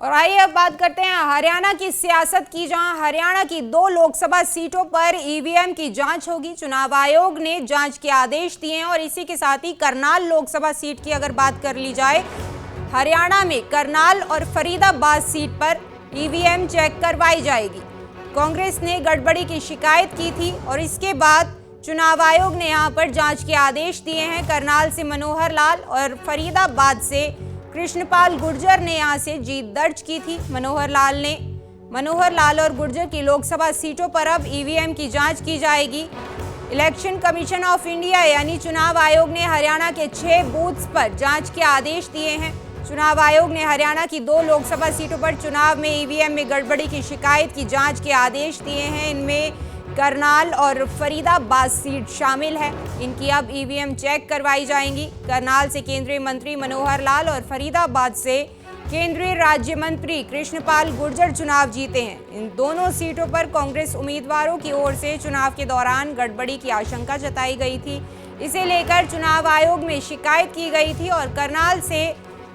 और आइए अब बात करते हैं हरियाणा की सियासत की, जहां हरियाणा की 2 लोकसभा सीटों पर ईवीएम की जांच होगी। चुनाव आयोग ने जांच के आदेश दिए हैं और इसी के साथ ही करनाल लोकसभा सीट की अगर बात कर ली जाए, हरियाणा में करनाल और फरीदाबाद सीट पर ईवीएम चेक करवाई जाएगी। कांग्रेस ने गड़बड़ी की शिकायत की थी और इसके बाद चुनाव आयोग ने यहां पर जांच के आदेश दिए हैं। करनाल से मनोहर लाल और फरीदाबाद से कृष्णपाल गुर्जर ने यहां से जीत दर्ज की थी। मनोहर लाल और गुर्जर की लोकसभा सीटों पर अब ईवीएम की जांच की जाएगी। इलेक्शन कमीशन ऑफ इंडिया यानी चुनाव आयोग ने हरियाणा के 6 बूथ्स पर जांच के आदेश दिए हैं। चुनाव आयोग ने हरियाणा की 2 लोकसभा सीटों पर चुनाव में ईवीएम में गड़बड़ी की शिकायत की जांच के आदेश दिए हैं। इनमें करनाल और फरीदाबाद सीट शामिल है। इनकी अब ईवीएम चेक करवाई जाएंगी। करनाल से केंद्रीय मंत्री मनोहर लाल और फरीदाबाद से केंद्रीय राज्य मंत्री कृष्णपाल गुर्जर चुनाव जीते हैं। इन दोनों सीटों पर कांग्रेस उम्मीदवारों की ओर से चुनाव के दौरान गड़बड़ी की आशंका जताई गई थी। इसे लेकर चुनाव आयोग में शिकायत की गई थी और करनाल से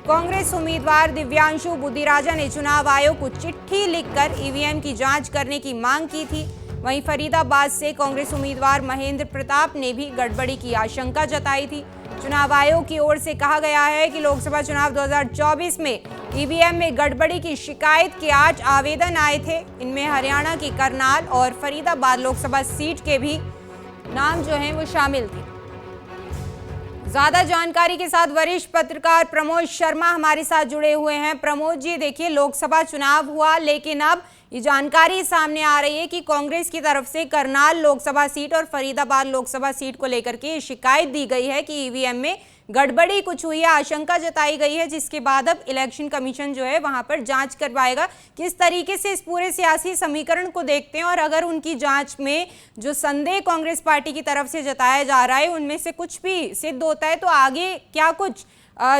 कांग्रेस उम्मीदवार दिव्यांशु बुद्धिराजा ने चुनाव आयोग को चिट्ठी लिखकर ईवीएम की जांच करने की मांग की थी। वहीं फरीदाबाद से कांग्रेस उम्मीदवार महेंद्र प्रताप ने भी गड़बड़ी की आशंका जताई थी। चुनाव आयोग की ओर से कहा गया है कि लोकसभा चुनाव 2024 में ईवीएम में गड़बड़ी की शिकायत के 8 आवेदन आए थे। इनमें हरियाणा की करनाल और फरीदाबाद लोकसभा सीट के भी नाम जो हैं वो शामिल थे। ज्यादा जानकारी के साथ वरिष्ठ पत्रकार प्रमोद शर्मा हमारे साथ जुड़े हुए हैं। प्रमोद जी, देखिए लोकसभा चुनाव हुआ, लेकिन अब ये जानकारी सामने आ रही है कि कांग्रेस की तरफ से करनाल लोकसभा सीट और फरीदाबाद लोकसभा सीट को लेकर के शिकायत दी गई है कि ईवीएम में गड़बड़ी कुछ हुई है, आशंका जताई गई है, जिसके बाद अब इलेक्शन कमीशन जो है वहां पर जांच करवाएगा। किस तरीके से इस पूरे सियासी समीकरण को देखते हैं और अगर उनकी जांच में जो संदेह कांग्रेस पार्टी की तरफ से जताया जा रहा है उनमें से कुछ भी सिद्ध होता है तो आगे क्या कुछ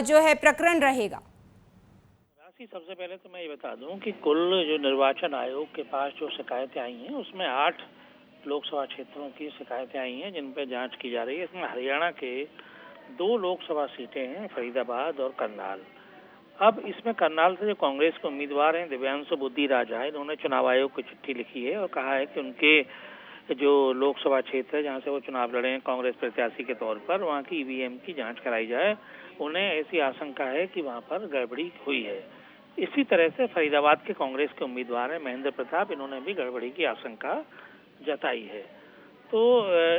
जो है प्रकरण रहेगा? सबसे पहले तो मैं ये बता दूं कि कुल जो निर्वाचन आयोग के पास जो शिकायतें आई हैं उसमें 8 लोकसभा क्षेत्रों की शिकायतें आई हैं जिन पर जांच की जा रही है। इसमें हरियाणा के 2 लोकसभा सीटें हैं, फरीदाबाद और करनाल। अब इसमें करनाल से जो कांग्रेस के उम्मीदवार हैं दिव्यांशु बुद्धिराजा, इन्होंने चुनाव आयोग को चिट्ठी लिखी है और कहा है कि उनके जो लोकसभा क्षेत्र है जहाँ से वो चुनाव लड़े हैं कांग्रेस प्रत्याशी के तौर पर, वहाँ की ईवीएम की जाँच कराई जाए। उन्हें ऐसी आशंका है कि वहाँ पर गड़बड़ी हुई है। इसी तरह से फरीदाबाद के कांग्रेस के उम्मीदवार हैं महेंद्र प्रताप, इन्होंने भी गड़बड़ी की आशंका जताई है। तो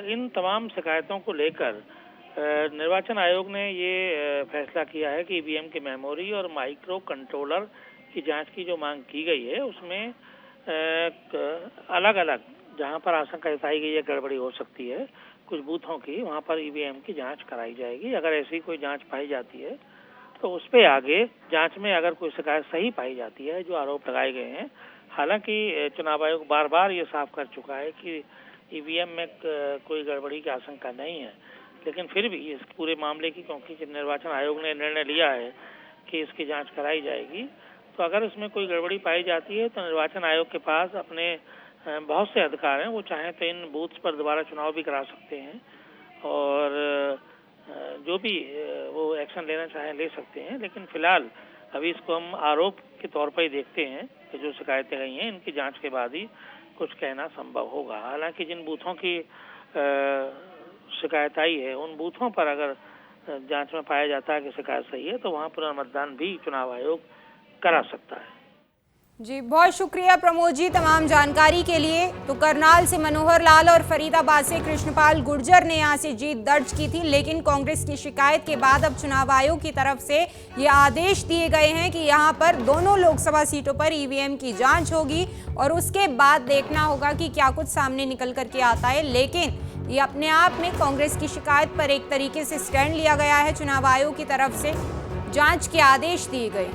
इन तमाम शिकायतों को लेकर निर्वाचन आयोग ने ये फैसला किया है कि ईवीएम की मेमोरी और माइक्रो कंट्रोलर की जांच की जो मांग की गई है उसमें अलग अलग जहां पर आशंका जताई गई है गड़बड़ी हो सकती है कुछ बूथों की, वहां पर ईवीएम की जांच कराई जाएगी। अगर ऐसी कोई जांच पाई जाती है तो उस पे आगे जांच में अगर कोई शिकायत सही पाई जाती है जो आरोप लगाए गए हैं, हालांकि चुनाव आयोग बार बार ये साफ कर चुका है कि ईवीएम में कोई गड़बड़ी की आशंका नहीं है, लेकिन फिर भी इस पूरे मामले की क्योंकि निर्वाचन आयोग ने निर्णय लिया है कि इसकी जांच कराई जाएगी, तो अगर इसमें कोई गड़बड़ी पाई जाती है तो निर्वाचन आयोग के पास अपने बहुत से अधिकार हैं। वो चाहें तो इन बूथ्स पर दोबारा चुनाव भी करा सकते हैं और जो भी वो एक्शन लेना चाहें ले सकते हैं। लेकिन फिलहाल अभी इसको हम आरोप के तौर पर ही देखते हैं कि जो शिकायतें गई हैं इनकी जांच के बाद ही कुछ कहना संभव होगा। हालांकि जिन बूथों की शिकायत आई है उन बूथों पर अगर जांच में पाया जाता है कि शिकायत सही है तो वहां पुनर्मतदान भी चुनाव आयोग करा सकता है। जी, बहुत शुक्रिया प्रमोद जी तमाम जानकारी के लिए। तो करनाल से मनोहर लाल और फरीदाबाद से कृष्णपाल गुर्जर ने यहां से जीत दर्ज की थी, लेकिन कांग्रेस की शिकायत के बाद अब चुनाव आयोग की तरफ से ये आदेश दिए गए हैं कि यहां पर दोनों लोकसभा सीटों पर ईवीएम की जांच होगी और उसके बाद देखना होगा कि क्या कुछ सामने निकल करके आता है। लेकिन ये अपने आप में कांग्रेस की शिकायत पर एक तरीके से स्टैंड लिया गया है। चुनाव आयोग की तरफ से जाँच के आदेश दिए गए।